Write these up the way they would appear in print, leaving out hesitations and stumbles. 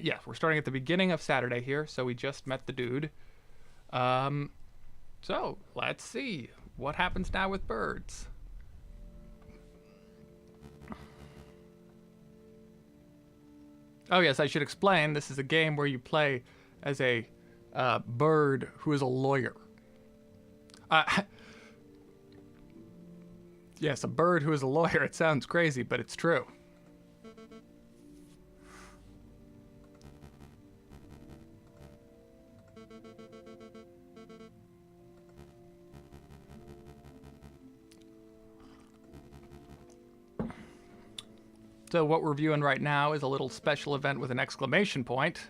Yeah, we're starting at the beginning of Saturday here, so we just met the dude. So let's see what happens now with birds. Oh yes, I should explain. This is a game where you play as a bird who is a lawyer. Yes, a bird who is a lawyer. It sounds crazy, but it's true. So what we're viewing right now is a little special event with an exclamation point.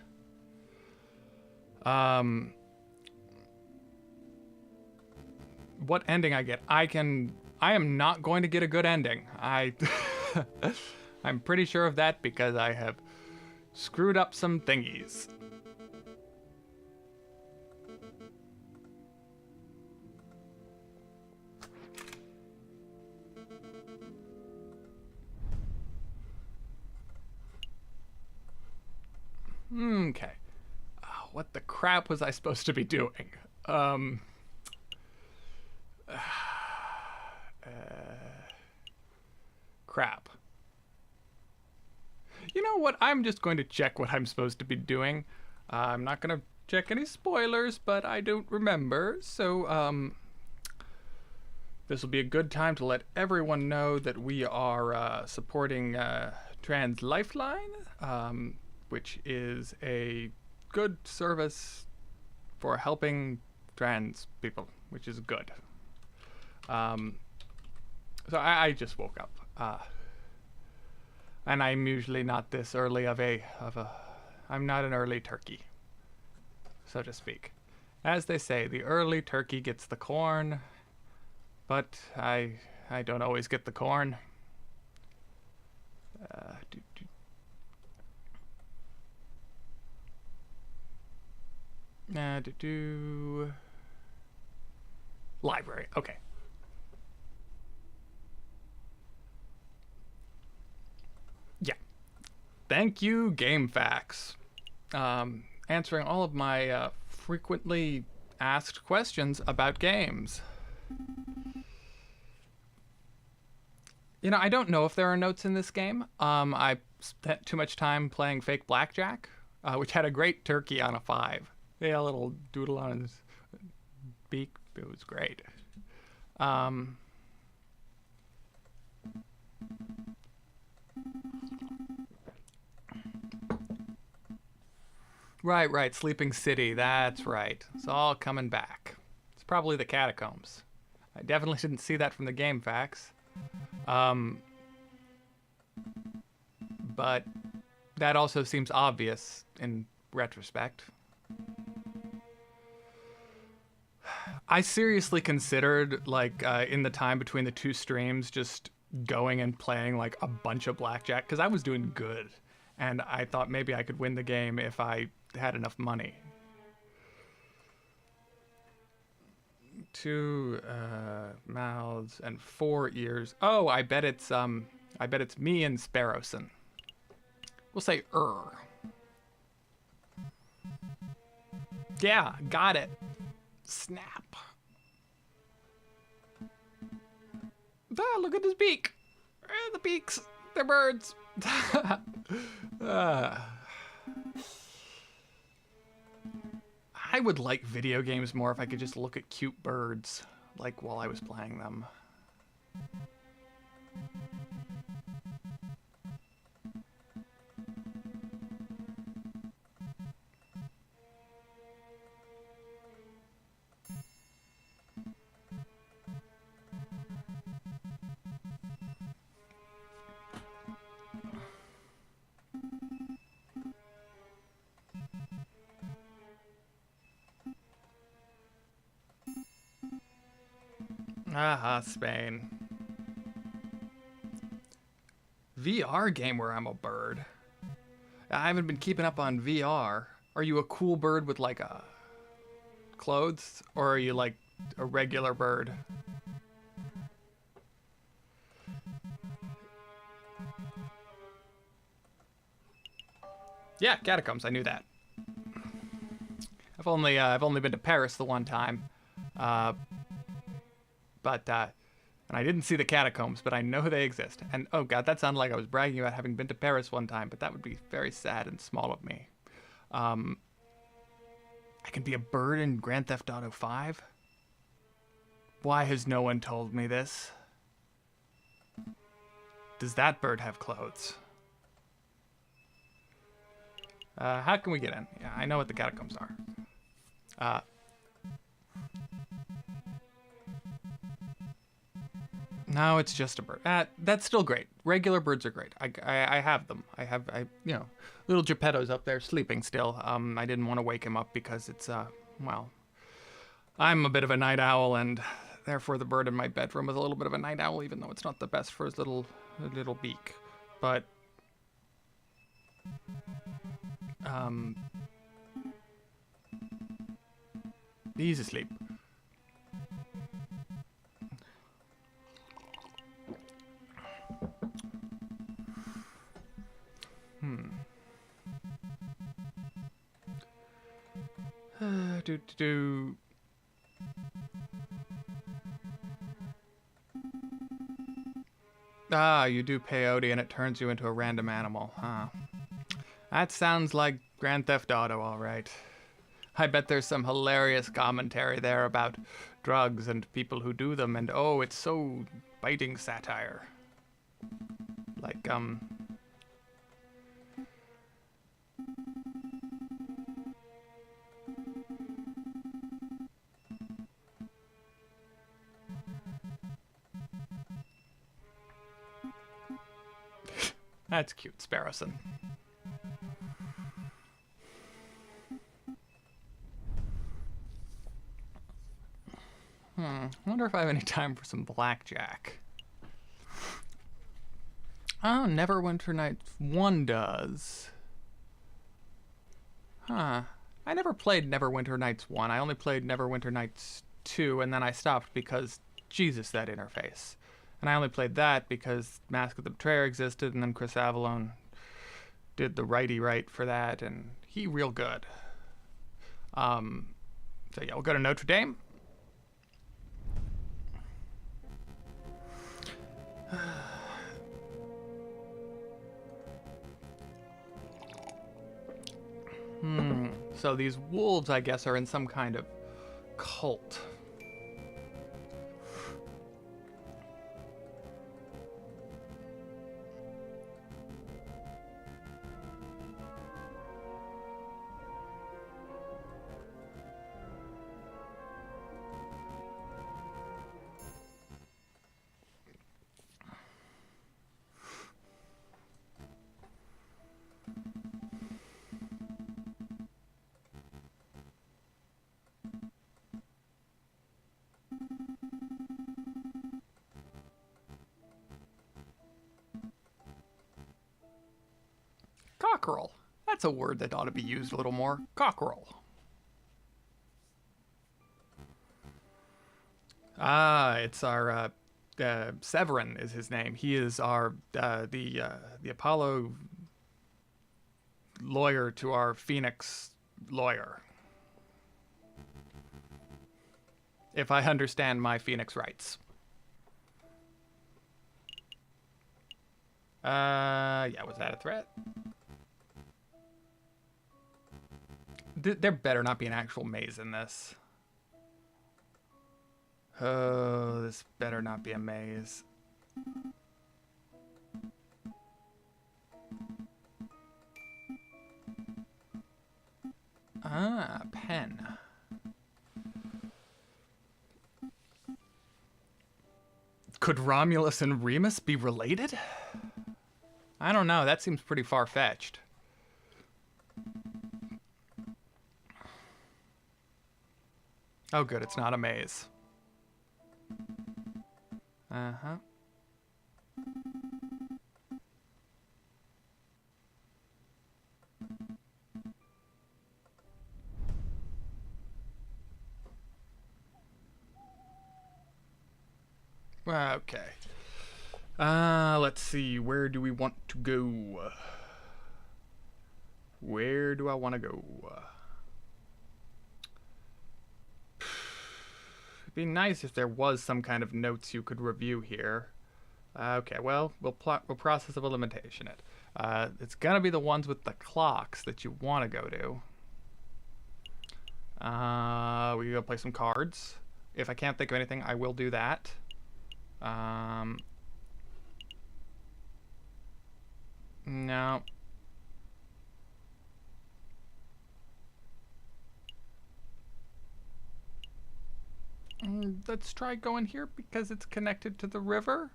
What ending I get? I am not going to get a good ending. I'm pretty sure of that because I have screwed up some thingies. Okay. What the crap was I supposed to be doing? Crap. You know what? I'm just going to check what I'm supposed to be doing. I'm not going to check any spoilers, but I don't remember. So, this will be a good time to let everyone know that we are supporting Trans Lifeline, which is a good service for helping trans people, which is good. So I just woke up, and I'm usually not this early I'm not an early turkey, so to speak. As they say, the early turkey gets the corn, but I don't always get the corn. Library. Okay. Yeah. Thank you, GameFAQs. Answering all of my frequently asked questions about games. You know, I don't know if there are notes in this game. I spent too much time playing fake blackjack, which had a great turkey on a 5. He had a little doodle on his beak. It was great. Right. Sleeping City. That's right. It's all coming back. It's probably the catacombs. I definitely didn't see that from the GameFAQs. But that also seems obvious in retrospect. I seriously considered, like, in the time between the two streams, just going and playing, like, a bunch of blackjack, because I was doing good. And I thought maybe I could win the game if I had enough money. 2 mouths and 4 ears. Oh, I bet it's me and Sparrowson. We'll say Yeah, got it. Snap. Ah, look at his beak. The beaks. They're birds. I would like video games more if I could just look at cute birds, like while I was playing them. Aha, Spain. VR game where I'm a bird. I haven't been keeping up on VR. Are you a cool bird with like a clothes, or are you like a regular bird? Yeah, catacombs. I knew that. I've only been to Paris the one time, uh, but and I didn't see the catacombs, but I know they exist. And oh god, that sounded like I was bragging about having been to Paris one time, but that would be very sad and small of me. I can be a bird in Grand Theft Auto 5? Why has no one told me this? Does that bird have clothes? How can we get in? Yeah, I know what the catacombs are. No, it's just a bird. That's still great. Regular birds are great. I have them. You know, little Geppetto's up there sleeping still. I didn't want to wake him up because it's, well, I'm a bit of a night owl, and therefore the bird in my bedroom is a little bit of a night owl, even though it's not the best for his little beak. But, he's asleep. Do. Ah, you do peyote and it turns you into a random animal, huh? That sounds like Grand Theft Auto, all right. I bet there's some hilarious commentary there about drugs and people who do them, and oh, it's so biting satire. Like, that's cute, Sparrowson. I wonder if I have any time for some blackjack. Oh, Neverwinter Nights 1 does. Huh. I never played Neverwinter Nights 1. I only played Neverwinter Nights 2, and then I stopped because, Jesus, that interface. And I only played that because Mask of the Betrayer existed, and then Chris Avallone did the righty right for that, and he real good. So yeah, we'll go to Notre Dame. So these wolves, I guess, are in some kind of cult. Cockerel. That's a word that ought to be used a little more. Cockerel. Ah, it's our Severin is his name. He is our the Apollo lawyer to our Phoenix lawyer. If I understand my Phoenix rights. Yeah, was that a threat? There better not be an actual maze in this. Oh, this better not be a maze. Ah, pen. Could Romulus and Remus be related? I don't know, that seems pretty far-fetched. Oh good, it's not a maze. Uh-huh. Okay. Let's see, where do we want to go? Where do I want to go? It'd be nice if there was some kind of notes you could review here. Okay, well, we'll process of elimination it. It's gonna be the ones with the clocks that you want to go to. We go play some cards. If I can't think of anything, I will do that. No. Let's try going here because it's connected to the river.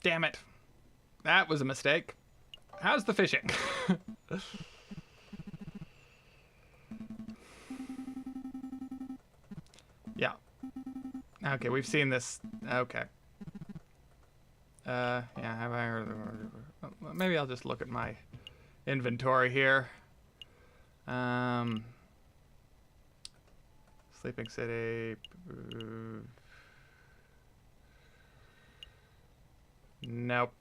Damn it. That was a mistake. How's the fishing? Yeah. Okay, we've seen this. Okay. Yeah, have I heard of... Maybe I'll just look at my inventory here. Sleeping City. Nope.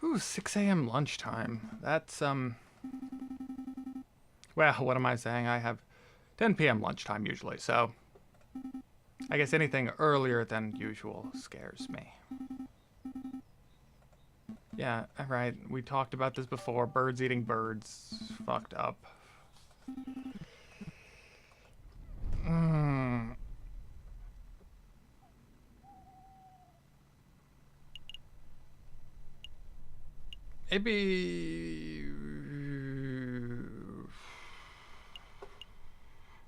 Ooh, 6 a.m. lunchtime. That's, well, what am I saying? I have 10 p.m. lunchtime usually, so I guess anything earlier than usual scares me. Yeah, right. We talked about this before. Birds eating birds. Fucked up. Maybe...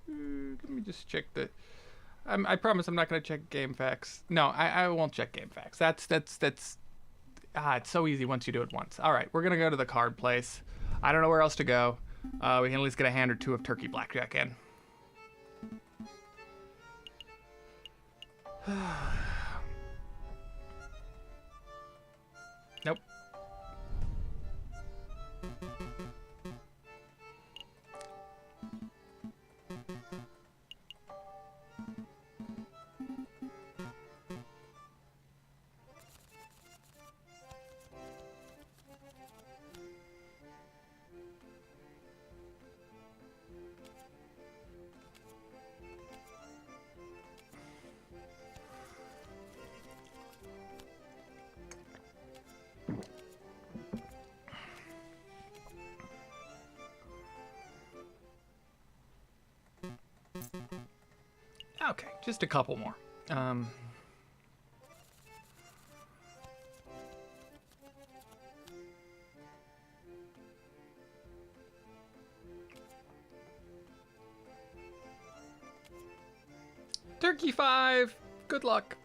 Let me just check the... I promise I'm not going to check game facts. No, I won't check game facts. That's... it's so easy once you do it once. Alright, we're going to go to the card place. I don't know where else to go. We can at least get a hand or two of turkey blackjack in. Nope. Okay, just a couple more. Turkey 5! Good luck.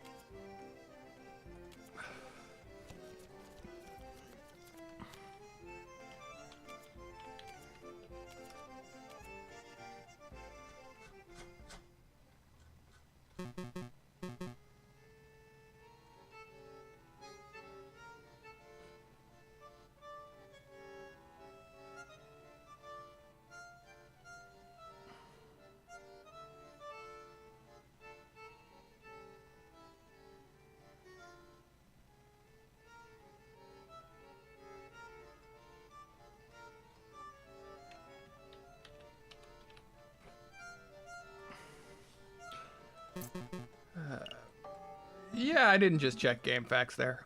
Yeah, I didn't just check game facts there.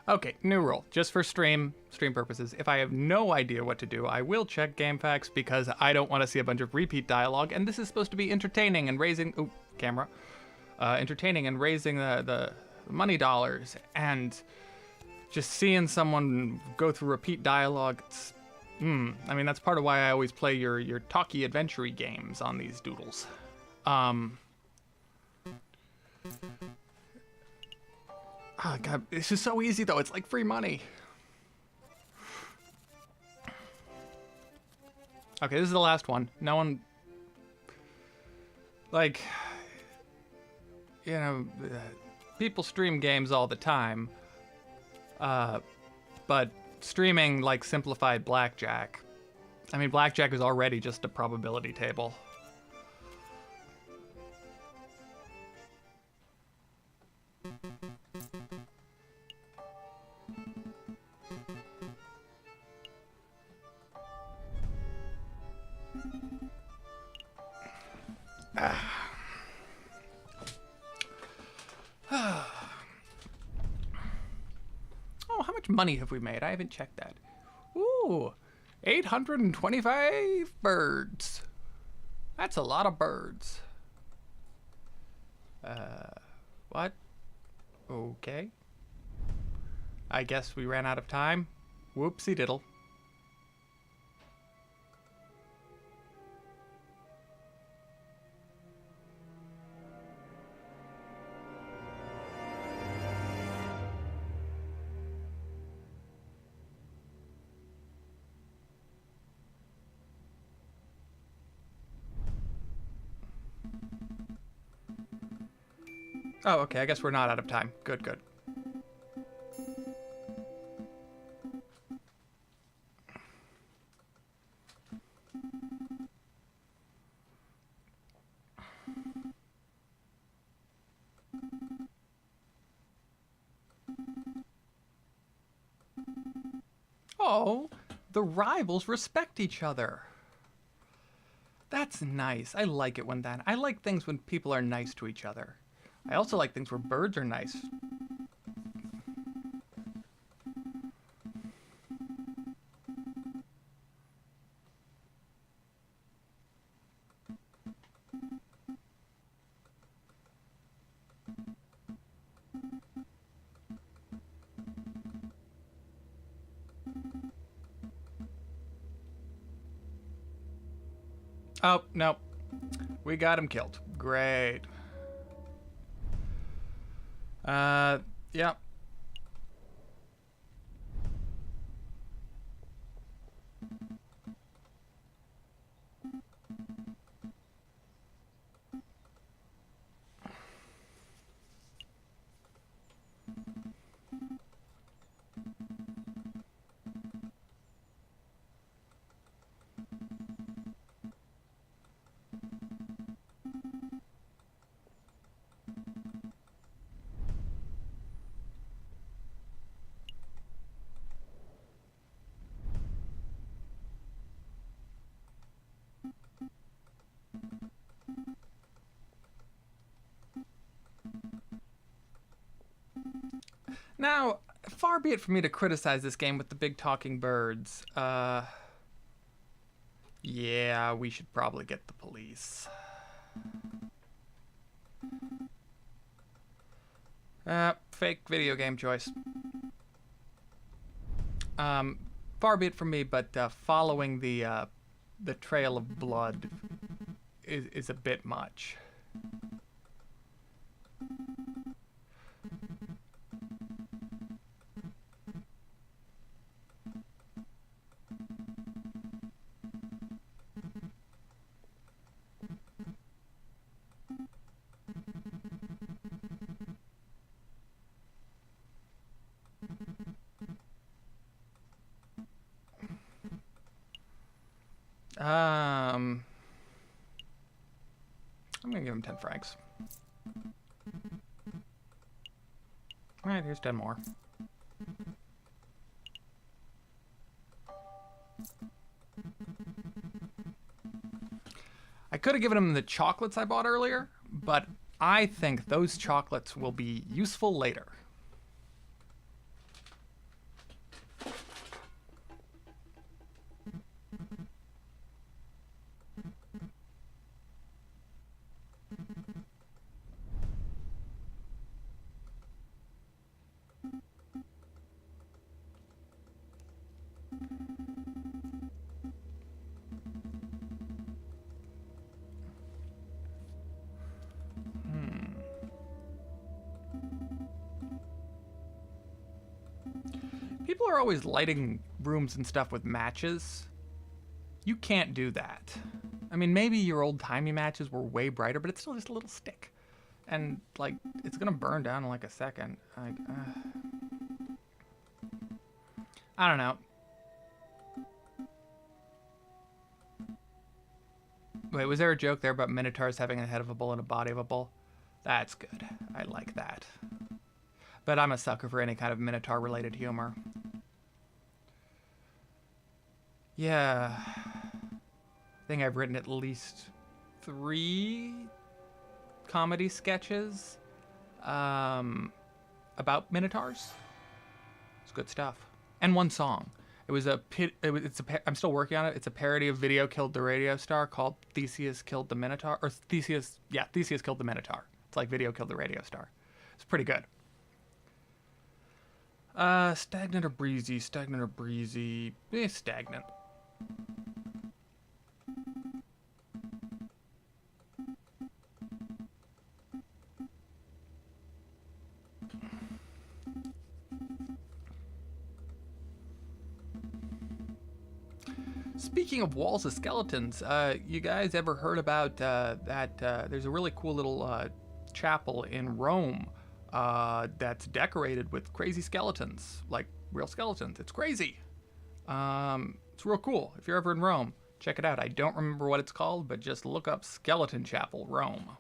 Okay, new rule. Just for stream purposes. If I have no idea what to do, I will check game facts because I don't want to see a bunch of repeat dialogue. And this is supposed to be entertaining and raising... Ooh, camera. Entertaining and raising the money dollars. And just seeing someone go through repeat dialogue... I mean, that's part of why I always play your talky adventure games on these doodles. Oh, God, this is so easy, though. It's like free money. Okay, this is the last one. No one... Like, you know, people stream games all the time, but streaming like simplified blackjack. I mean, blackjack is already just a probability table. Oh, how much money have we made? I haven't checked that. Ooh, 825 birds. That's a lot of birds. What? Okay. I guess we ran out of time. Whoopsie diddle. Oh, okay, I guess we're not out of time. Good, good. Oh, the rivals respect each other. That's nice. I like it when that. I like things when people are nice to each other. I also like things where birds are nice. Oh, no. We got him killed. Great. Yeah. Now, far be it from me to criticize this game with the big talking birds. Yeah, we should probably get the police. Fake video game choice. Far be it from me, but following the trail of blood is a bit much. I'm gonna give him 10 francs. Alright, here's 10 more. I could have given him the chocolates I bought earlier, but I think those chocolates will be useful later. People are always lighting rooms and stuff with matches. You can't do that. I mean, maybe your old-timey matches were way brighter, but it's still just a little stick. And, like, it's gonna burn down in like a second. Like, I don't know. Wait, was there a joke there about minotaurs having a head of a bull and a body of a bull? That's good. I like that. But I'm a sucker for any kind of minotaur-related humor. Yeah. I think I've written at least 3 comedy sketches about minotaurs. It's good stuff. And 1 song. It was a I'm still working on it. It's a parody of Video Killed the Radio Star called Theseus Killed the Minotaur. Or Theseus Killed the Minotaur. It's like Video Killed the Radio Star. It's pretty good. Stagnant or breezy? Stagnant or breezy? Stagnant. Speaking of walls of skeletons, you guys ever heard about there's a really cool little chapel in Rome that's decorated with crazy skeletons, like real skeletons. It's crazy. It's real cool. If you're ever in Rome, check it out. I don't remember what it's called, but just look up Skeleton Chapel, Rome.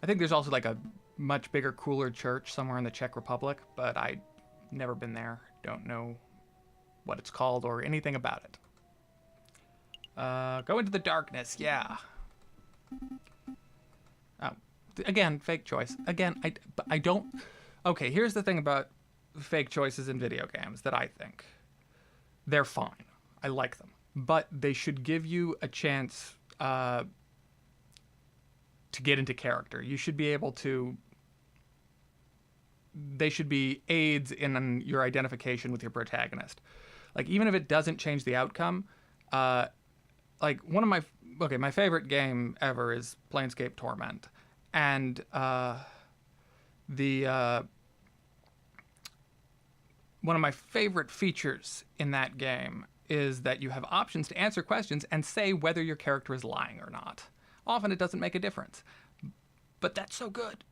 I think there's also like a much bigger, cooler church somewhere in the Czech Republic, but I've never been there. Don't know what it's called or anything about it. Go into the darkness, yeah. Oh, again, fake choice. Again, I don't... Okay, here's the thing about fake choices in video games that I think. They're fine. I like them. But they should give you a chance to get into character. You should be able to... They should be aids in your identification with your protagonist. Like, even if it doesn't change the outcome, like, one of my favorite game ever is Planescape Torment. And one of my favorite features in that game is that you have options to answer questions and say whether your character is lying or not. Often it doesn't make a difference. But that's so good.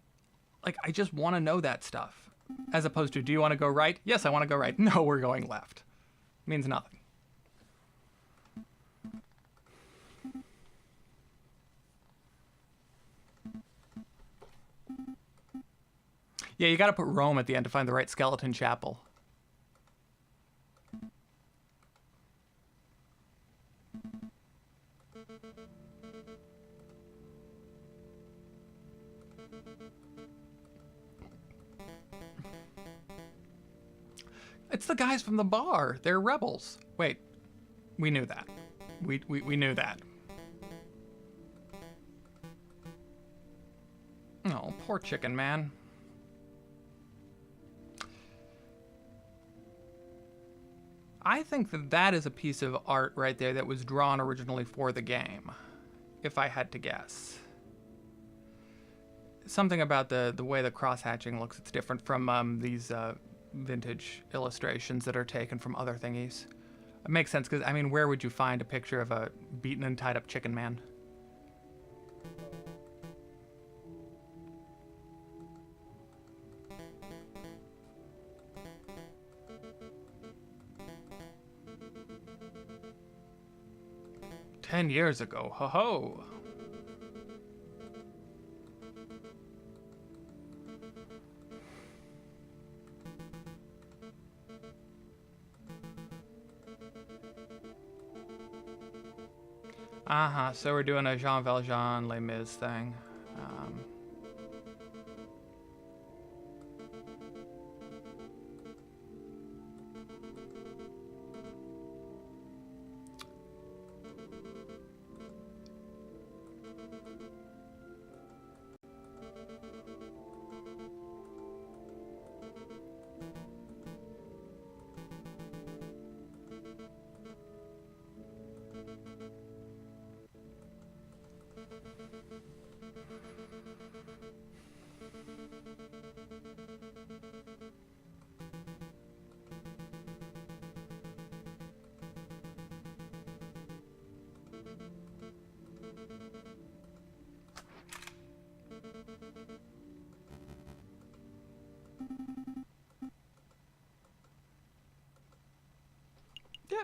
Like, I just want to know that stuff. As opposed to, do you want to go right? Yes, I want to go right. No, we're going left. Means nothing. Yeah, you gotta put Rome at the end to find the right skeleton chapel. It's the guys from the bar. They're rebels. Wait, we knew that. We knew that. Oh, poor chicken man. I think that is a piece of art right there that was drawn originally for the game, if I had to guess. Something about the way the cross-hatching looks, it's different from these vintage illustrations that are taken from other thingies. It makes sense, because, I mean, where would you find a picture of a beaten and tied up chicken man? "10 years ago, ho-ho." So we're doing a Jean Valjean, Les Mis thing.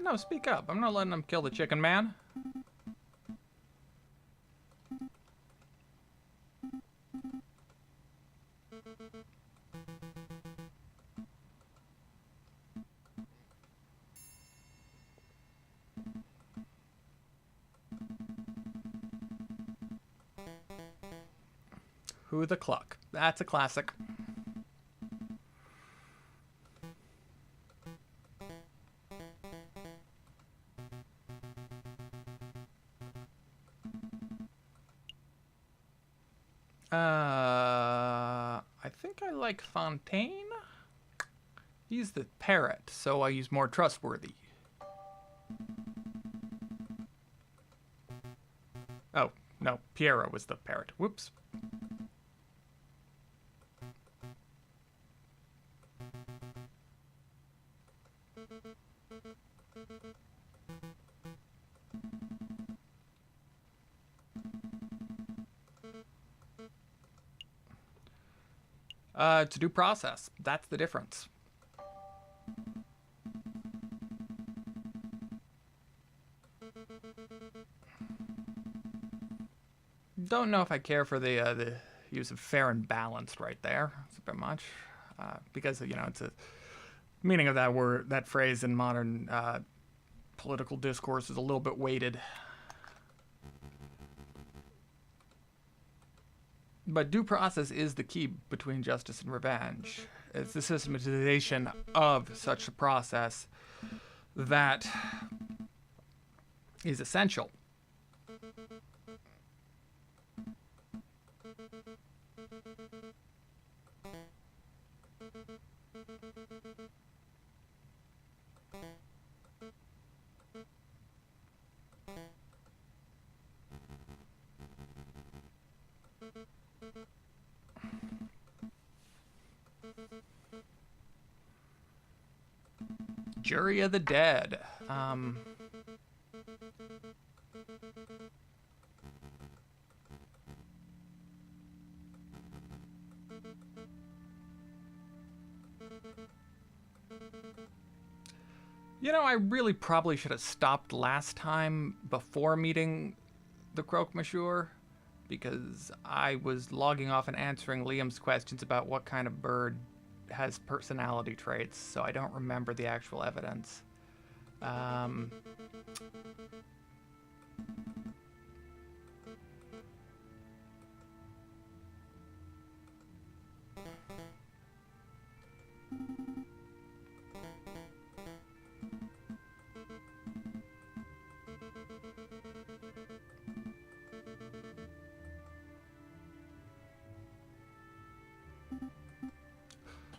Yeah, no, speak up. I'm not letting them kill the chicken man. Who the Cluck? That's a classic. I think I like Fontaine. He's the parrot, so I use more trustworthy. Oh, no, Piero was the parrot. Whoops. It's a due process. That's the difference. Don't know if I care for the use of fair and balanced right there. It's a bit much. Because, you know, it's a meaning of that word, that phrase in modern political discourse is a little bit weighted. But due process is the key between justice and revenge. It's the systematization of such a process that is essential. Jury of the Dead. You know, I really probably should have stopped last time before meeting the Croque Monsieur, because I was logging off and answering Liam's questions about what kind of bird has personality traits, so I don't remember the actual evidence.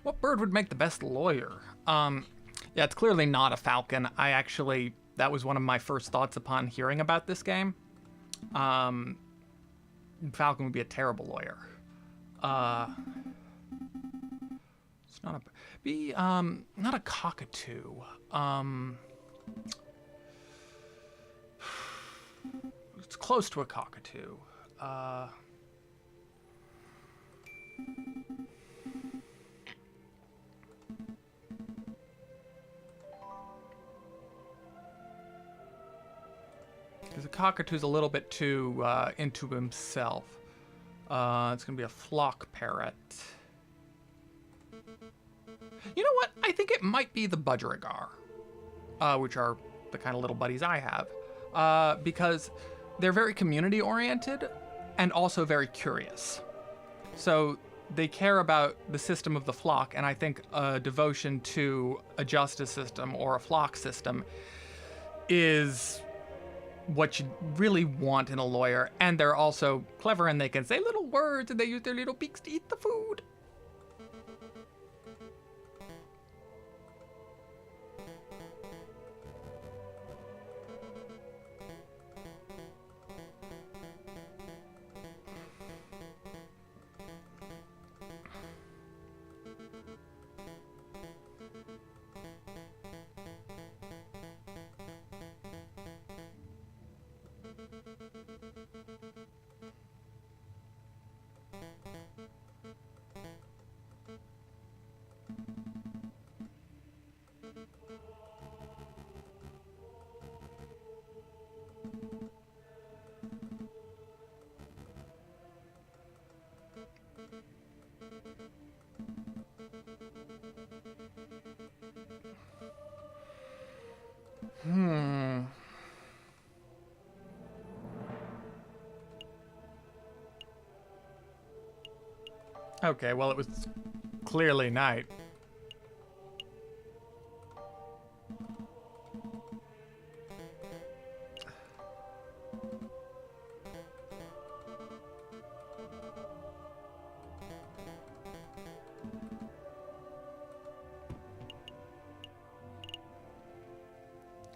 What bird would make the best lawyer? Yeah, it's clearly not a falcon. That was one of my first thoughts upon hearing about this game. Falcon would be a terrible lawyer. It's not not a cockatoo. It's close to a cockatoo. Because a cockatoo's a little bit too into himself. It's gonna be a flock parrot. You know what? I think it might be the budgerigar, which are the kind of little buddies I have, because they're very community-oriented and also very curious. So they care about the system of the flock, and I think a devotion to a justice system or a flock system is what you really want in a lawyer. And they're also clever, and they can say little words, and they use their little beaks to eat the food. Okay, well, it was clearly night.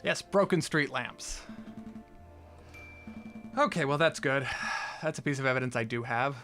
Yes, broken street lamps. Okay, well, that's good. That's a piece of evidence I do have.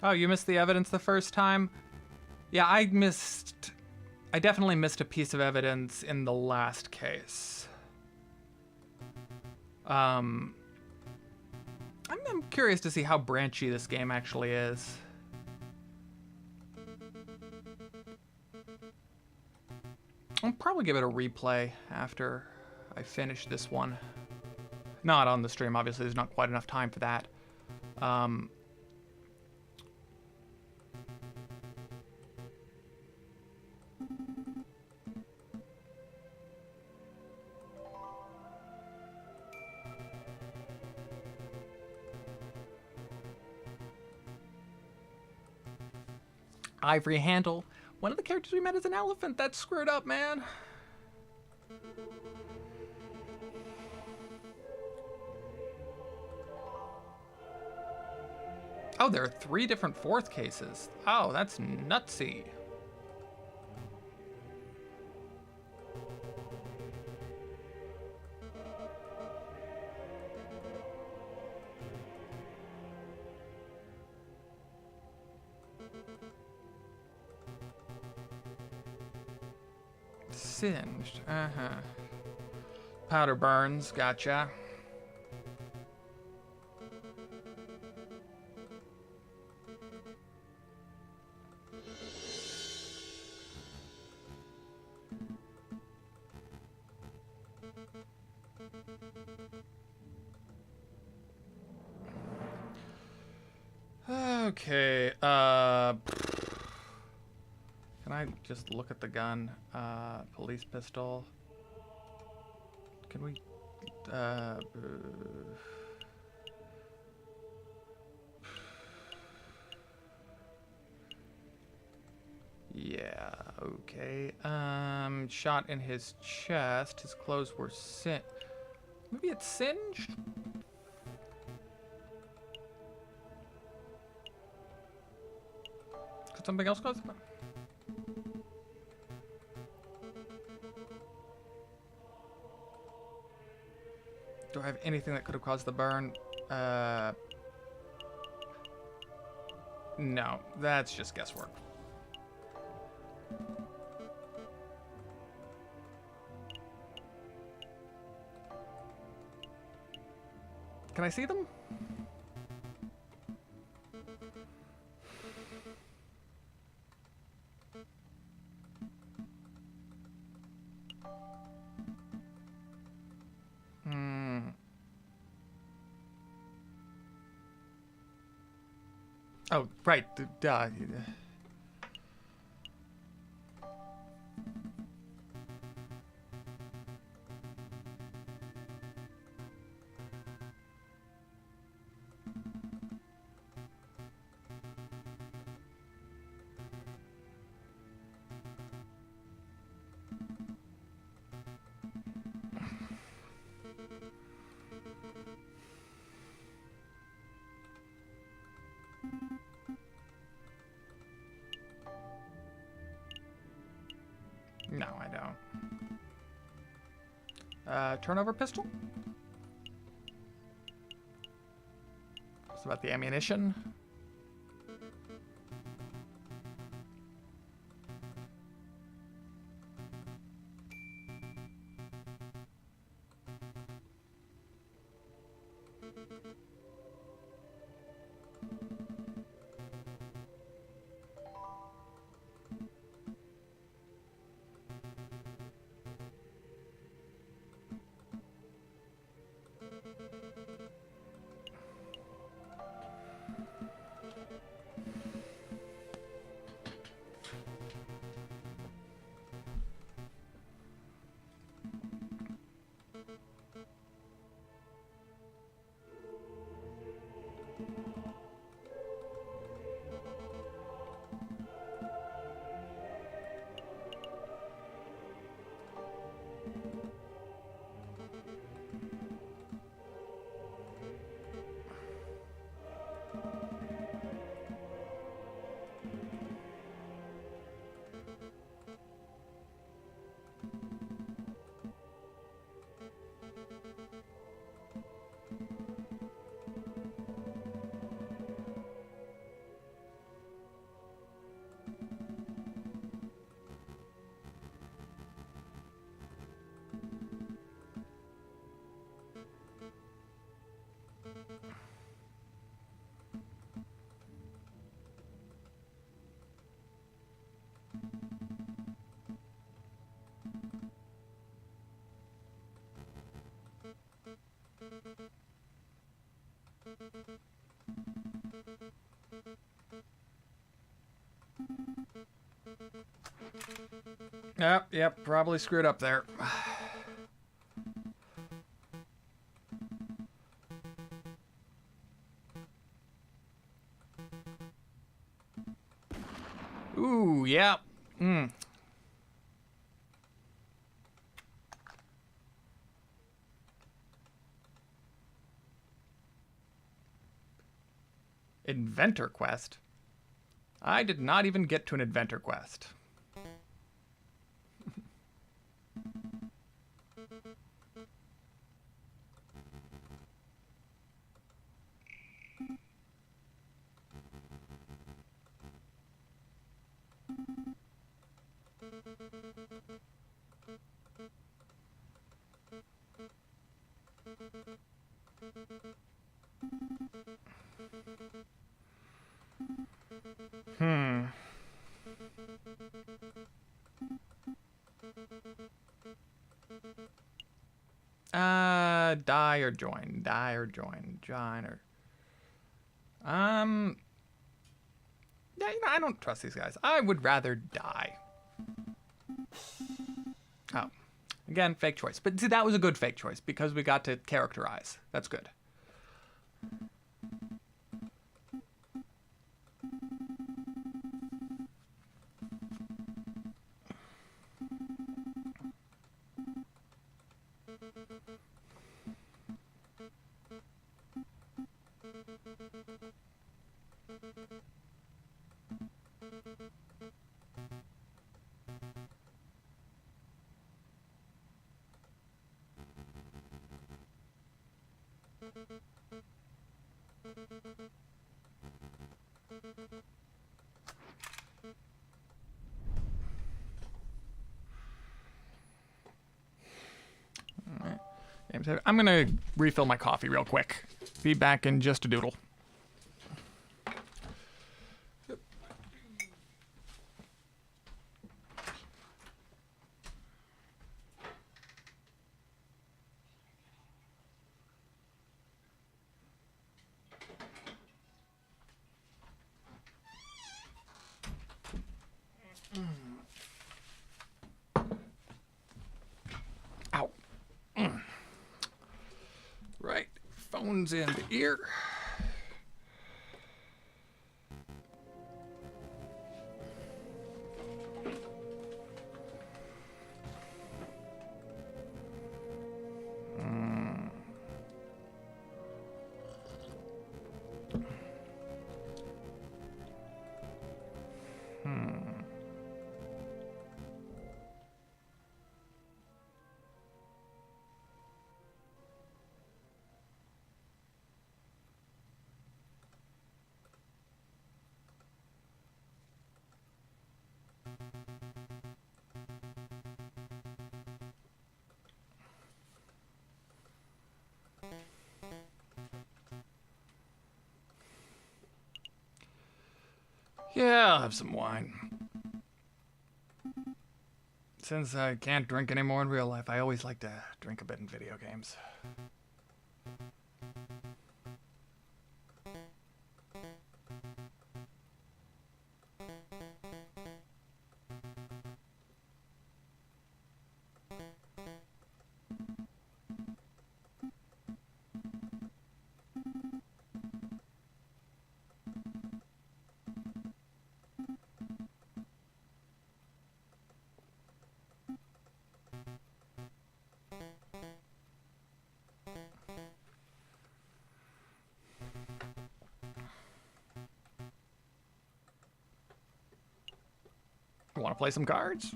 Oh, you missed the evidence the first time? Yeah, I definitely missed a piece of evidence in the last case. I'm curious to see how branchy this game actually is. I'll probably give it a replay after I finish this one. Not on the stream, obviously, there's not quite enough time for that. Ivory handle. One of the characters we met is an elephant. That's screwed up, man. Oh, there are 3 different fourth cases. Oh, that's nutsy. Singed. Uh-huh. Powder burns. Gotcha. Okay, can I just look at the gun? Police pistol. Can we, yeah, okay. Shot in his chest. His clothes were maybe it's singed? Could something else cause it? Do I have anything that could have caused the burn? No, that's just guesswork. Can I see them? Oh, right. Duh. No, I don't. Turnover pistol? It's about the ammunition. Yep, probably screwed up there. Ooh, yeah. Inventor quest? I did not even get to an inventor quest. Die or join. Die or join. Join or... Yeah, you know, I don't trust these guys. I would rather die. Oh. Again, fake choice. But see, that was a good fake choice because we got to characterize. That's good. I'm gonna refill my coffee real quick. Be back in just a doodle. Ow. Right, phone's in the ear. Yeah, I'll have some wine. Since I can't drink anymore in real life, I always like to drink a bit in video games. Want to play some cards?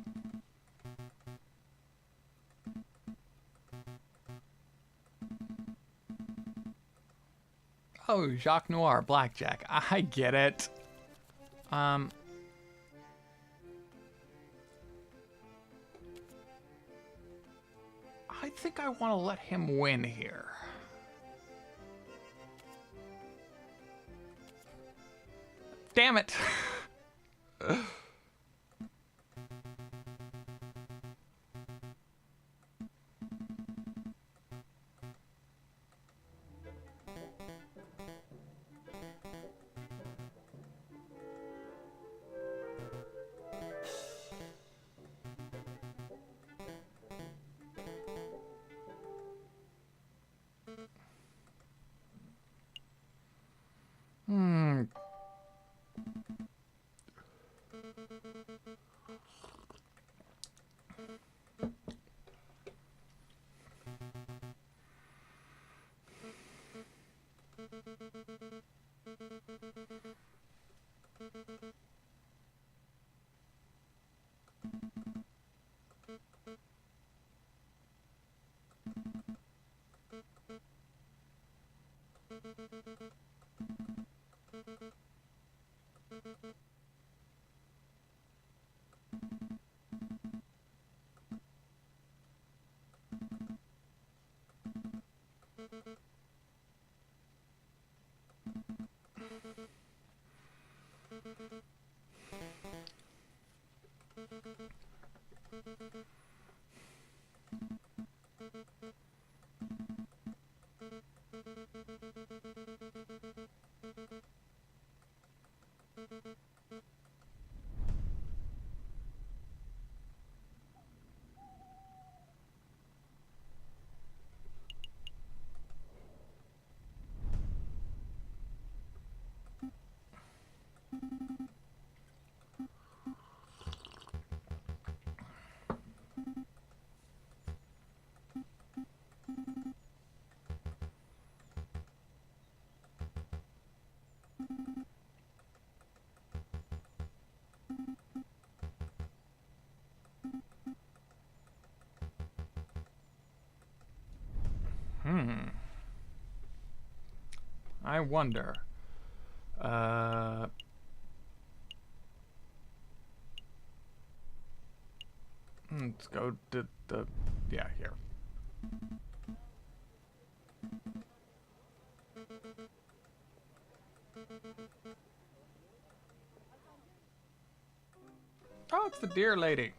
Oh, Jacques Noir, blackjack. I get it. I think I want to let him win here. Damn it. I wonder. Let's go to the... Yeah, here. Oh, it's the deer lady.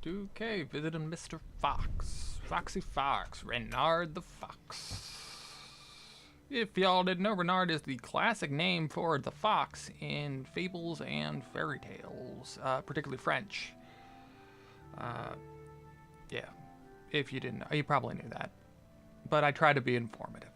Okay, visiting Mr. Fox. Foxy Fox. Renard the Fox. If y'all didn't know, Renard is the classic name for the fox in fables and fairy tales, particularly French. Yeah, if you didn't know, you probably knew that. But I try to be informative.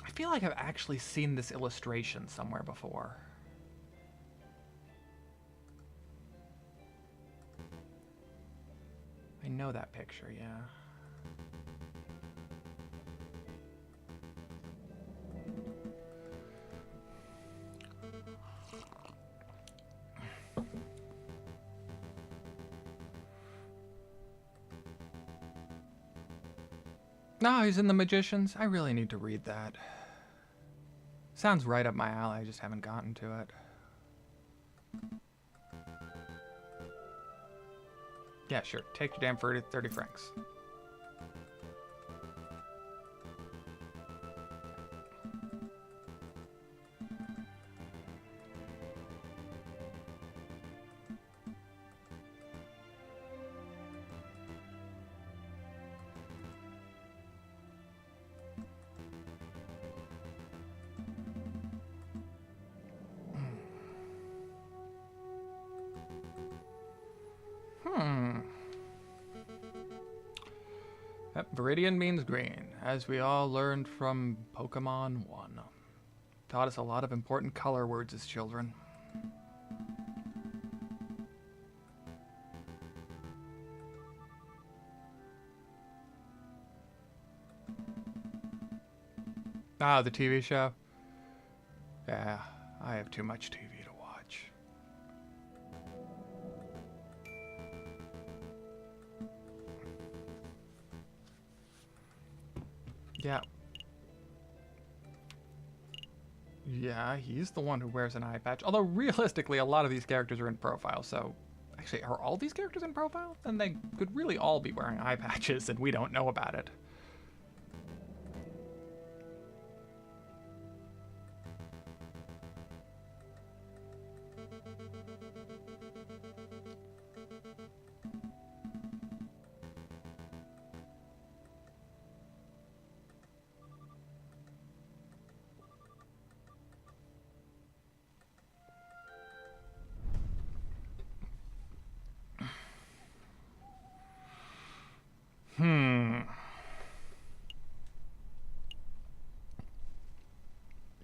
I feel like I've actually seen this illustration somewhere before. I know that picture, yeah. No, he's in The Magicians. I really need to read that. Sounds right up my alley, I just haven't gotten to it. Yeah, sure. Take your damn 30 francs. Viridian means green, as we all learned from Pokemon 1. Taught us a lot of important color words as children. Ah, the TV show? Yeah, I have too much TV to watch. Yeah. Yeah, he's the one who wears an eye patch. Although, realistically, a lot of these characters are in profile, so... Actually, are all these characters in profile? Then they could really all be wearing eye patches, and we don't know about it.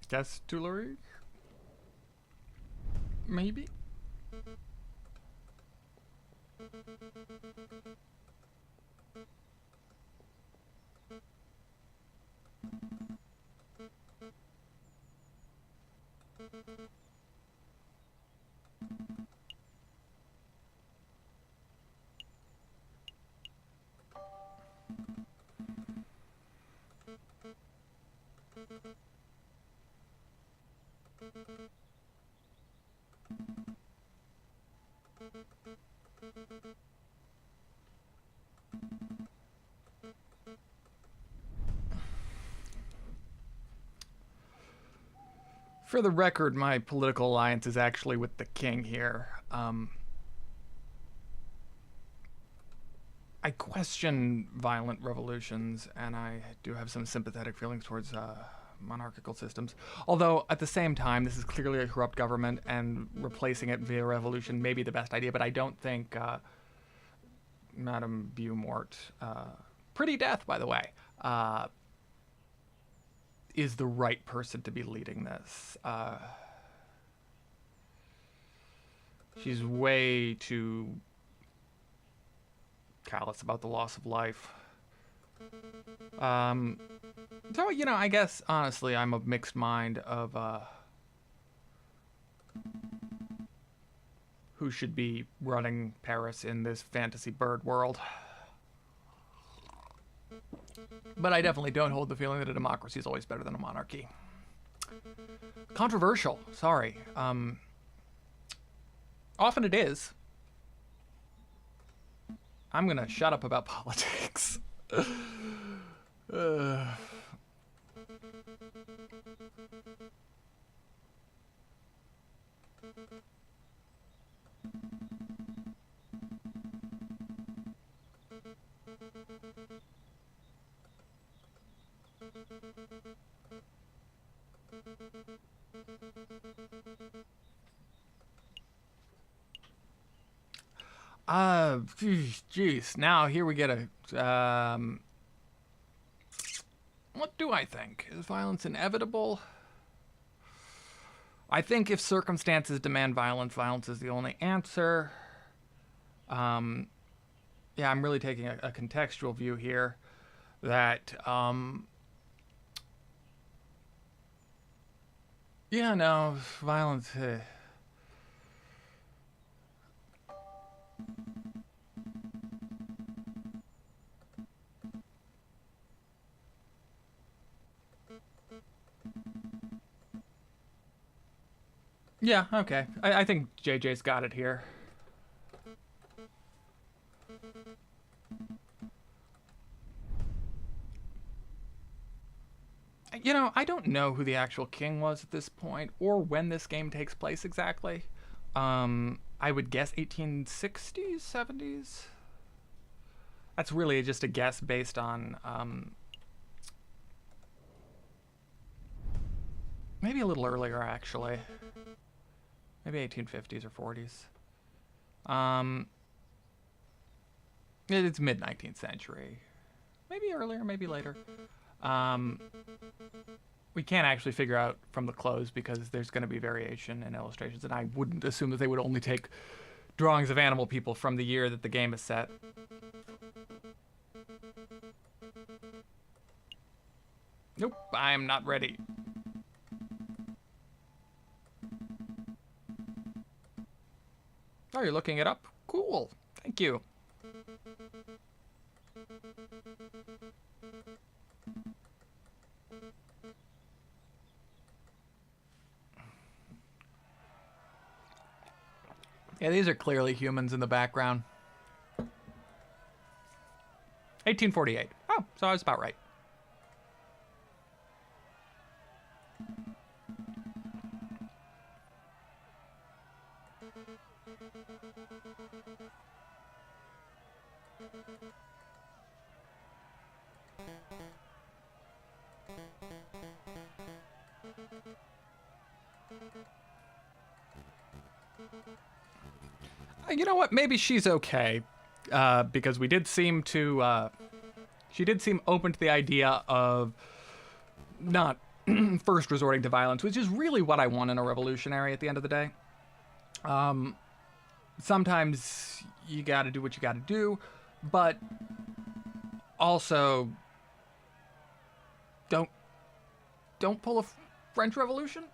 Guess Tuileries? Maybe? For the record, my political alliance is actually with the king here. I question violent revolutions, and I do have some sympathetic feelings towards monarchical systems. Although, at the same time, this is clearly a corrupt government, and replacing it via revolution may be the best idea, but I don't think Madame Beaumort, pretty death, by the way, is the right person to be leading this. She's way too callous about the loss of life. So, you know, I guess, honestly, I'm of mixed mind of who should be running Paris in this fantasy bird world. But I definitely don't hold the feeling that a democracy is always better than a monarchy. Controversial, sorry. Often it is. I'm gonna shut up about politics. uh. Jeez. Now here we get a. What do I think? Is violence inevitable? I think if circumstances demand violence, violence is the only answer. Yeah, I'm really taking a contextual view here. That yeah, no, violence. Yeah, okay. I think JJ's got it here. You know, I don't know who the actual king was at this point, or when this game takes place exactly. I would guess 1860s, 70s. That's really just a guess based on maybe a little earlier, actually. Maybe 1850s or 40s. It's mid 19th century. Maybe earlier, maybe later. We can't actually figure out from the clothes because there's going to be variation in illustrations, and I wouldn't assume that they would only take drawings of animal people from the year that the game is set. Nope, I'm not ready. Oh, you're looking it up? Cool. Thank you. Yeah, these are clearly humans in the background. 1848. Oh, so I was about right. You know what? Maybe she's okay, because we did seem to. She did seem open to the idea of not first resorting to violence, which is really what I want in a revolutionary at the end of the day. Sometimes you got to do what you got to do, but also don't pull a French Revolution.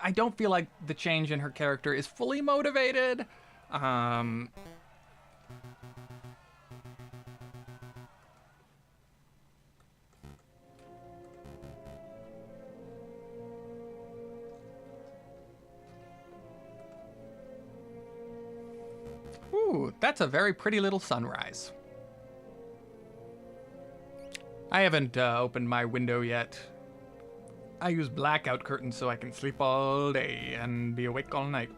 I don't feel like the change in her character is fully motivated. Ooh, that's a very pretty little sunrise. I haven't opened my window yet. I use blackout curtains so I can sleep all day and be awake all night.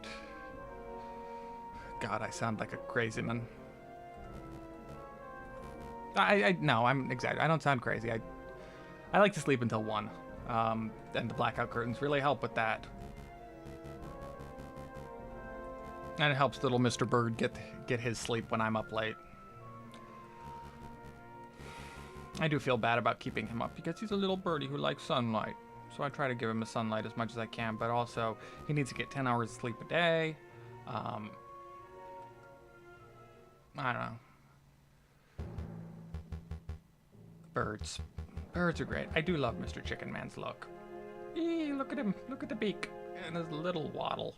God, I sound like a crazy man. No, I'm exaggerating. I don't sound crazy. I like to sleep until 1. And the blackout curtains really help with that. And it helps little Mr. Bird get his sleep when I'm up late. I do feel bad about keeping him up because he's a little birdie who likes sunlight. So I try to give him the sunlight as much as I can, but also he needs to get 10 hours of sleep a day. I don't know. Birds. Birds are great. I do love Mr. Chicken Man's look. Eee, look at him. Look at the beak and his little waddle.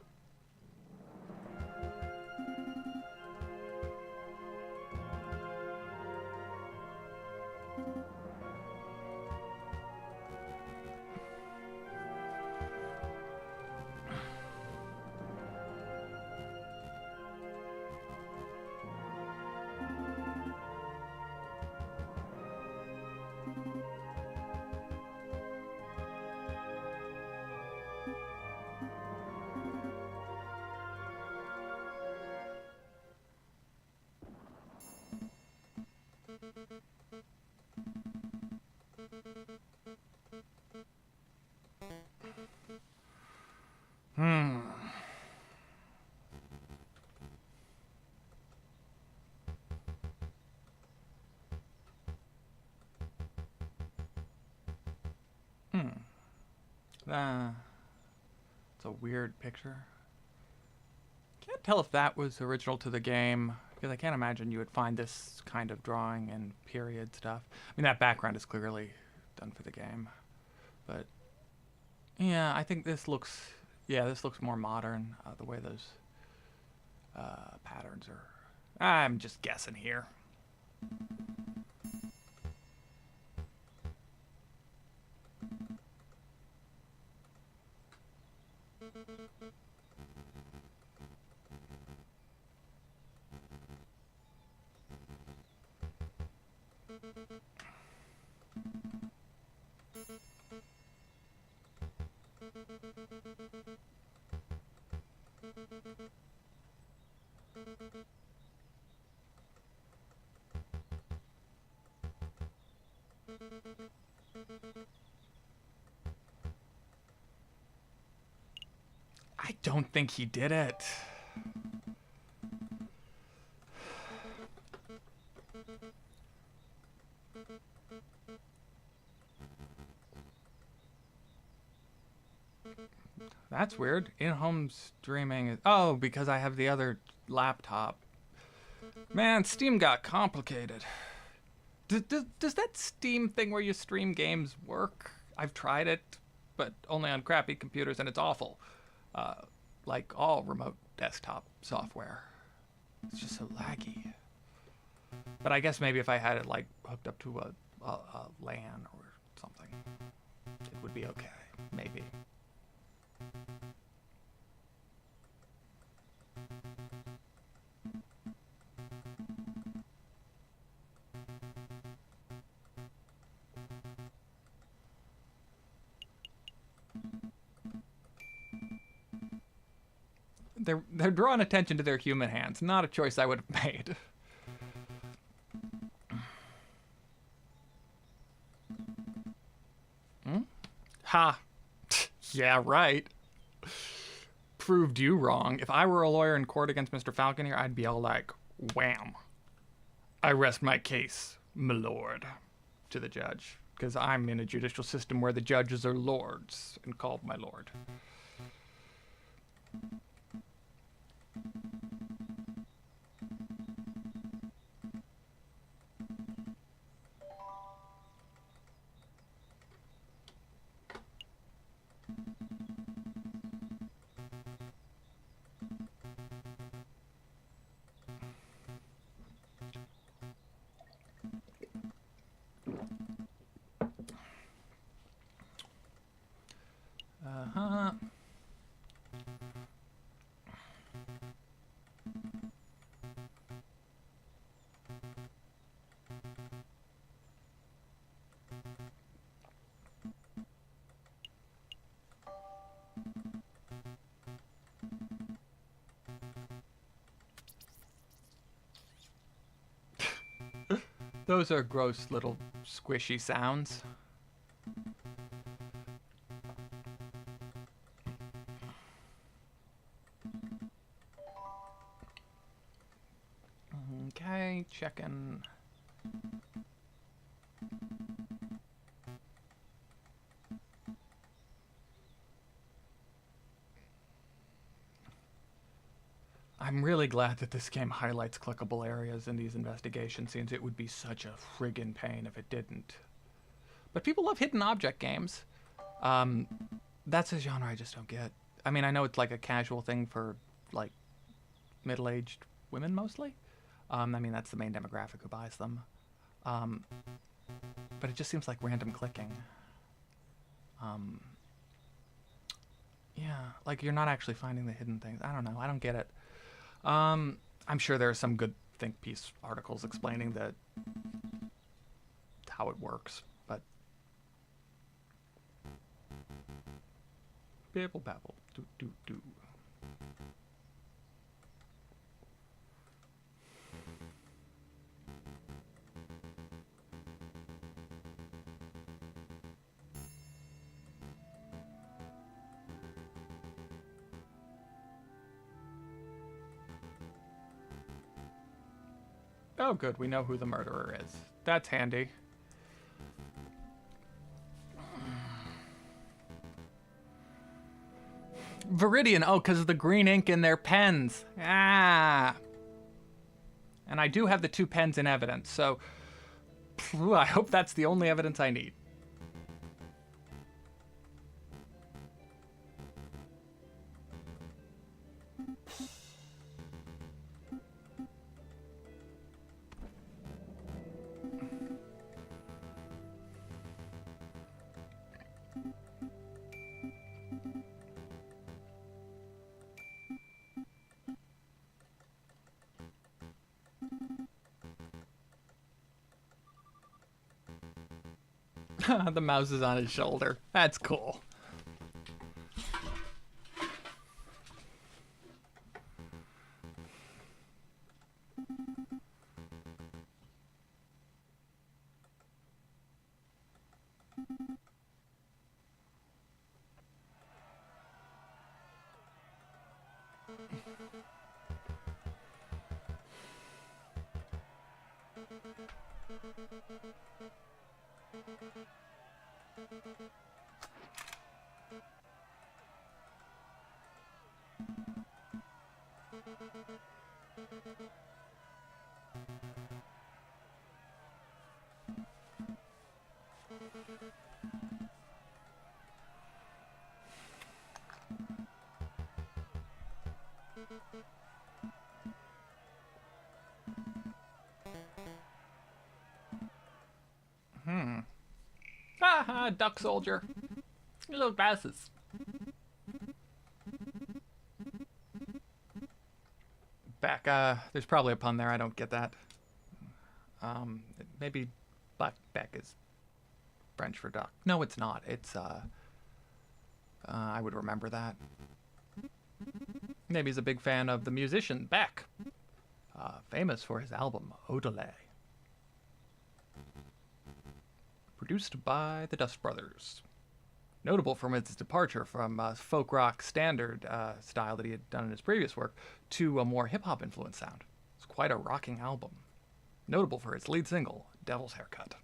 Hmm. Hmm. It's a weird picture. Can't tell if that was original to the game, because I can't imagine you would find this kind of drawing and period stuff. I mean, that background is clearly done for the game. But, yeah, I think this looks... Yeah, this looks more modern, the way those patterns are... I'm just guessing here. I don't think he did it. That's weird. In-home streaming is... Oh, because I have the other laptop. Man, Steam got complicated. Does that Steam thing where you stream games work? I've tried it, but only on crappy computers, and it's awful. Like all remote desktop software. It's just so laggy. But I guess maybe if I had it like hooked up to a LAN or something, it would be okay. Maybe. They're drawing attention to their human hands. Not a choice I would have made. Hmm? Ha! Yeah, right. Proved you wrong. If I were a lawyer in court against Mr. Falcon here, I'd be all like, wham. I rest my case, my lord, to the judge. Because I'm in a judicial system where the judges are lords and called my lord. Uh-huh. Those are gross little squishy sounds. Okay, checking. I'm really glad that this game highlights clickable areas in these investigation scenes. It would be such a friggin' pain if it didn't. But people love hidden object games. That's a genre I just don't get. I mean, I know it's like a casual thing for, like, middle-aged women mostly. I mean, that's the main demographic who buys them. But it just seems like random clicking. Yeah, like you're not actually finding the hidden things. I don't know. I don't get it. I'm sure there are some good think piece articles explaining that how it works, but babble babble do do do. Oh, good. We know who the murderer is. That's handy. Viridian. Oh, because of the green ink in their pens. Ah. And I do have the 2 pens in evidence, so I hope that's the only evidence I need. The mouse is on his shoulder. That's cool. Haha, duck soldier. Your little glasses. Back, there's probably a pun there. I don't get that. Maybe Beck is French for duck. No, it's not. It's, I would remember that. Maybe he's a big fan of the musician Beck, famous for his album Odelay. Produced by the Dust Brothers. Notable from its departure from folk rock standard style that he had done in his previous work to a more hip-hop influenced sound. It's quite a rocking album. Notable for its lead single, Devil's Haircut.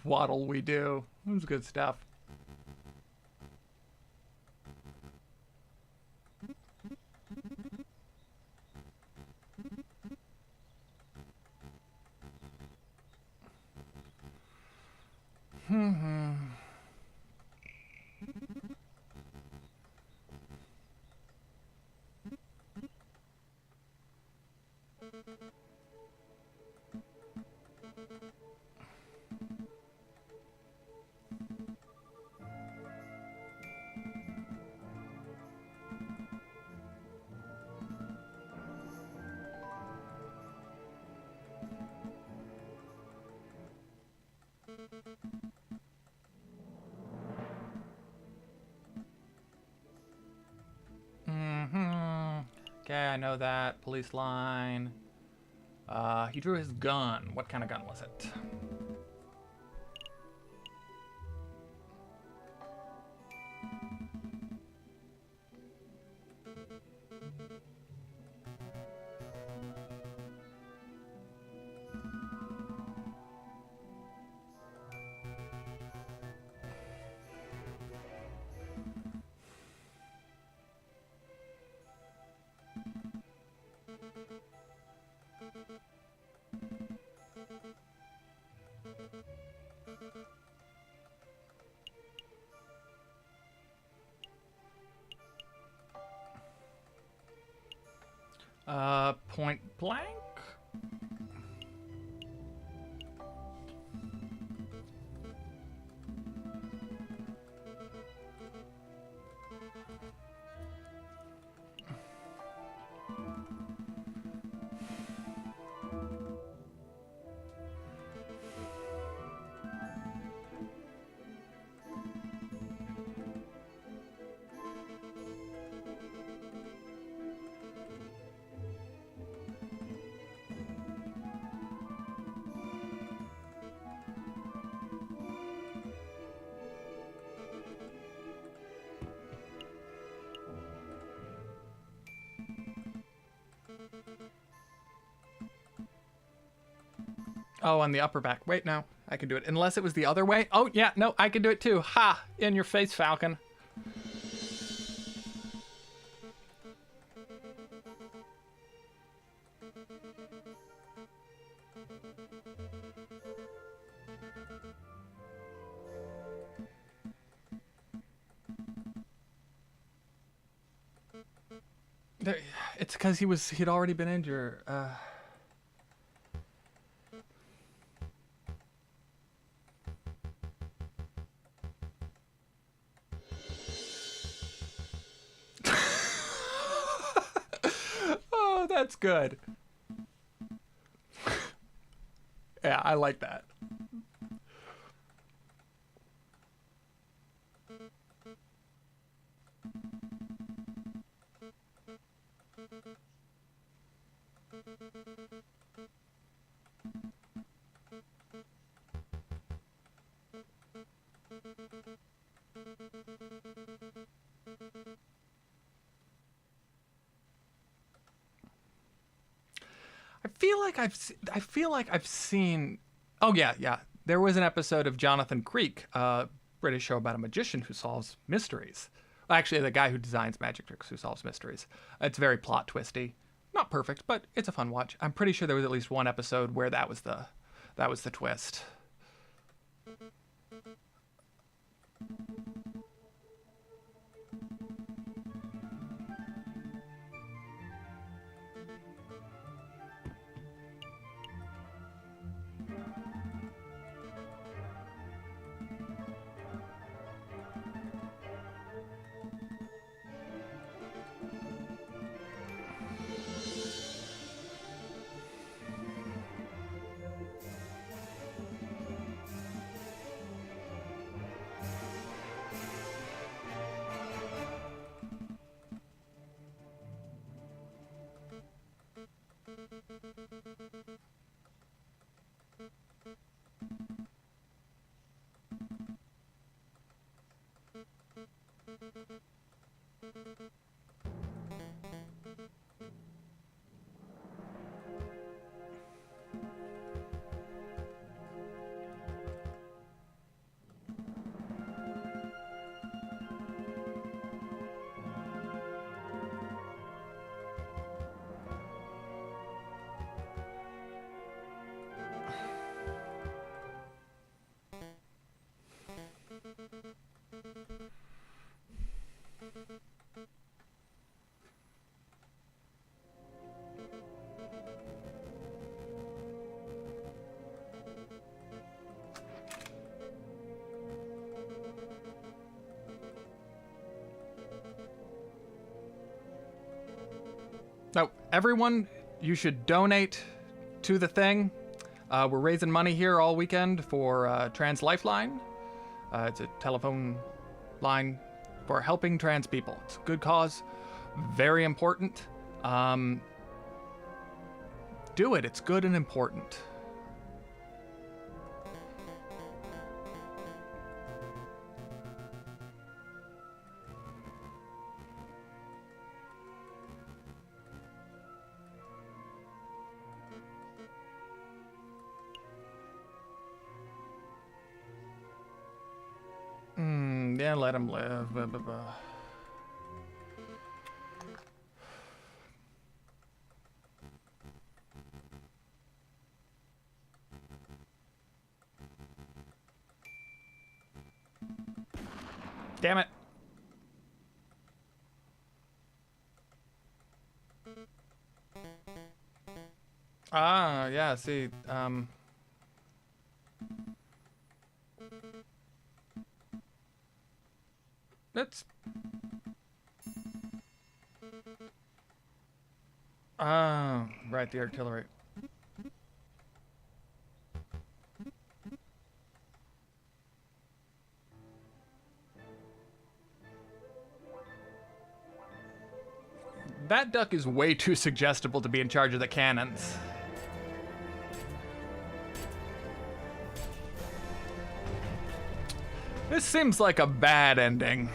Waddle we do. It was good stuff. Okay, I know that. Police line. He drew his gun. What kind of gun was it? Point blank? Oh, on the upper back. Wait, no. I can do it. Unless it was the other way. Oh, yeah. No, I can do it too. Ha! In your face, Falcon. It's because he'd already been injured. Oh, that's good. Yeah, I like that. I feel like I've seen. Oh yeah, yeah. There was an episode of Jonathan Creek, a British show about a magician who solves mysteries. Well, actually, the guy who designs magic tricks who solves mysteries. It's very plot twisty. Not perfect, but it's a fun watch. I'm pretty sure there was at least one episode where that was the twist. Now, everyone, you should donate to the thing. We're raising money here all weekend for Trans Lifeline. It's a telephone line for helping trans people. It's a good cause, very important. Do it. It's good and important. Yeah, let him live. Blah, blah, blah. Damn it. Ah, yeah, see, that's... Ah, right, the artillery. That duck is way too suggestible to be in charge of the cannons. This seems like a bad ending.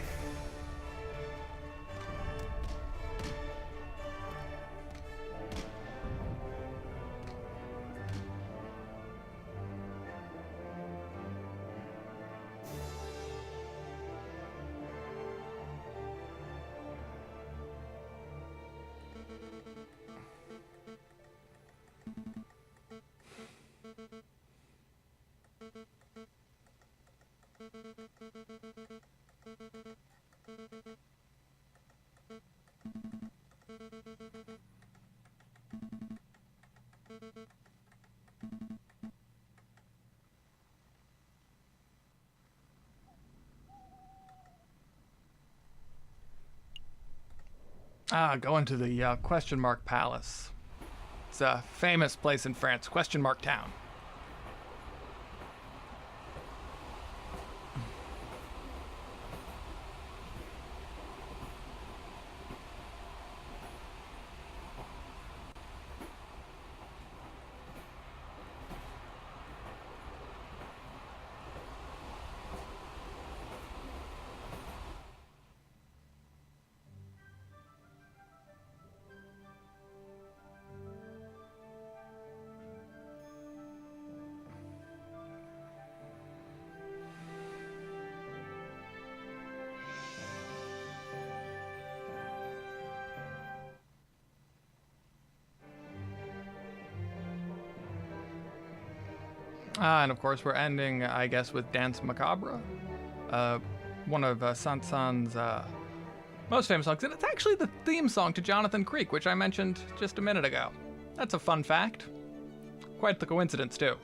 Going to the Question Mark Palace. It's a famous place in France, Question Mark Town. And of course, we're ending, I guess, with Dance Macabre, one of Sansan's most famous songs. And it's actually the theme song to Jonathan Creek, which I mentioned just a minute ago. That's a fun fact. Quite the coincidence, too.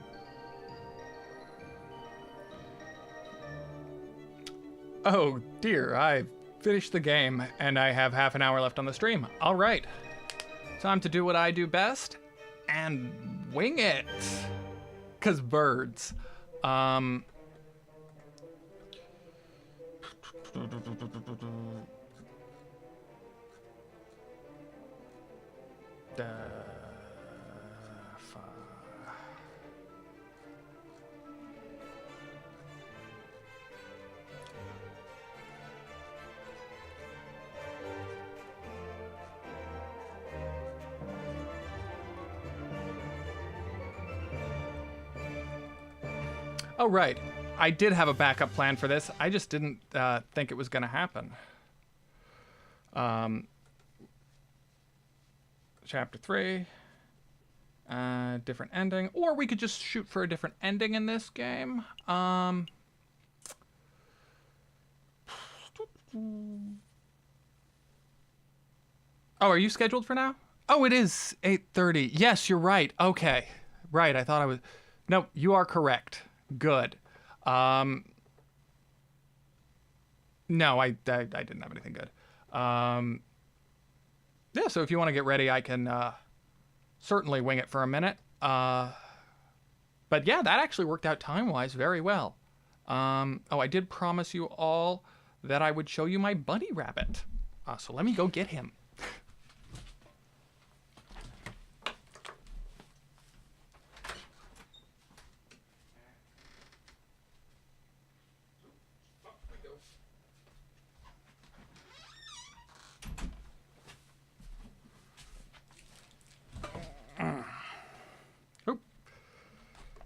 Oh dear, I finished the game, and I have half an hour left on the stream. All right. Time to do what I do best, and wing it. 'Cause birds. Uh, Oh, right. I did have a backup plan for this. I just didn't think it was going to happen. Chapter 3. Different ending. Or we could just shoot for a different ending in this game. Oh, are you scheduled for now? Oh, it is 8:30. Yes, you're right. Okay. Right, I thought I was... No, you are correct. Good. No, I didn't have anything good. Yeah, so if you want to get ready, I can certainly wing it for a minute. But yeah, that actually worked out time-wise very well. Oh, I did promise you all that I would show you my bunny rabbit. So let me go get him.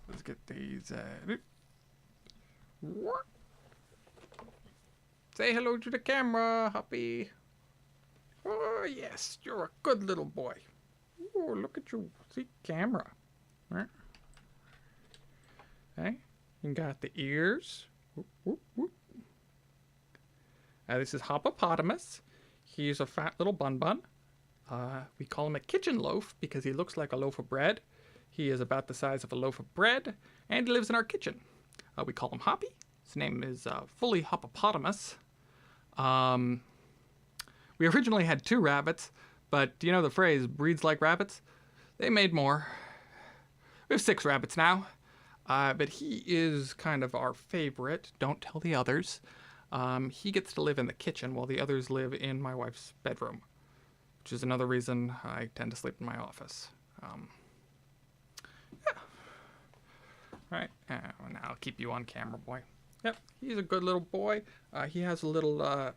Let's get these. Say hello to the camera, Hoppy. Oh, yes, you're a good little boy. Oh, look at you. See, camera. Right? Hey, you got the ears. Whoop, whoop, whoop. This is Hoppopotamus. He's a fat little bun-bun. We call him a kitchen loaf because he looks like a loaf of bread. He is about the size of a loaf of bread, and he lives in our kitchen. We call him Hoppy. His name is fully Hoppopotamus. We originally had 2 rabbits, but do you know the phrase, breeds like rabbits? They made more. We have 6 rabbits now, but he is kind of our favorite. Don't tell the others. He gets to live in the kitchen while the others live in my wife's bedroom, which is another reason I tend to sleep in my office. Yeah. All right, now I'll keep you on camera, boy. Yep, he's a good little boy. He has a little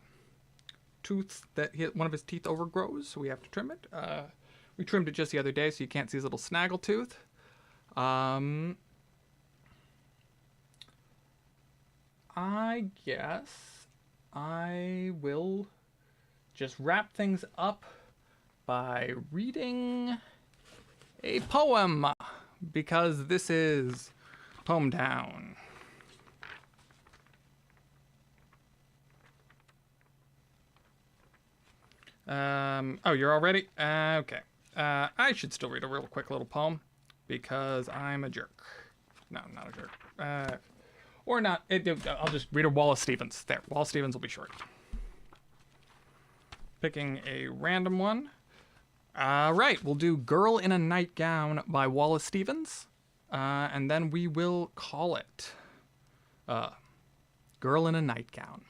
tooth that one of his teeth overgrows, so we have to trim it. We trimmed it just the other day, so you can't see his little snaggle tooth. I guess I will just wrap things up by reading a poem, because this is Poem Town. Oh, you're all ready? Okay. I should still read a real quick little poem, because I'm a jerk. No, not a jerk. Or not. I'll just read a Wallace Stevens. There, Wallace Stevens will be short. Picking a random one. Right, we'll do Girl in a Nightgown by Wallace Stevens. And then we will call it Girl in a Nightgown.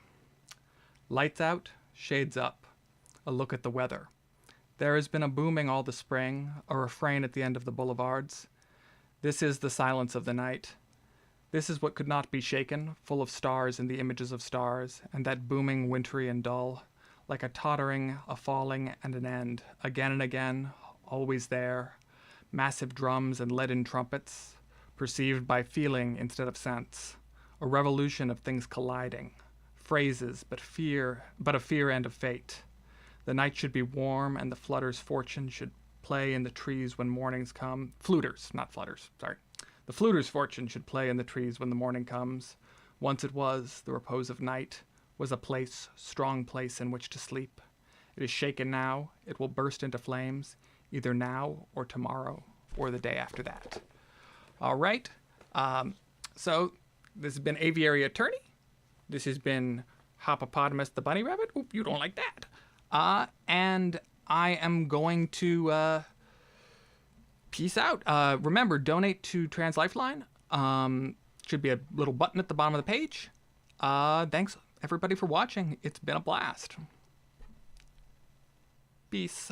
Lights out, shades up, a look at the weather. There has been a booming all the spring, a refrain at the end of the boulevards. This is the silence of the night. This is what could not be shaken, full of stars and the images of stars, and that booming wintry and dull, like a tottering, a falling, and an end, again and again, always there, massive drums and leaden trumpets, perceived by feeling instead of sense, a revolution of things colliding, phrases, but of fear and of fate. The night should be warm, and the flutter's fortune should play in the trees when mornings come. Fluters, not flutters, sorry. The fluter's fortune should play in the trees when the morning comes. Once it was, the repose of night, was a place, strong place in which to sleep. It is shaken now, it will burst into flames, either now or tomorrow or the day after that. All right, so this has been Aviary Attorney. This has been Hoppopotamus the Bunny Rabbit. Oop, you don't like that. And I am going to peace out. Remember, donate to Trans Lifeline. Should be a little button at the bottom of the page. Thanks everybody for watching. It's been a blast. Peace.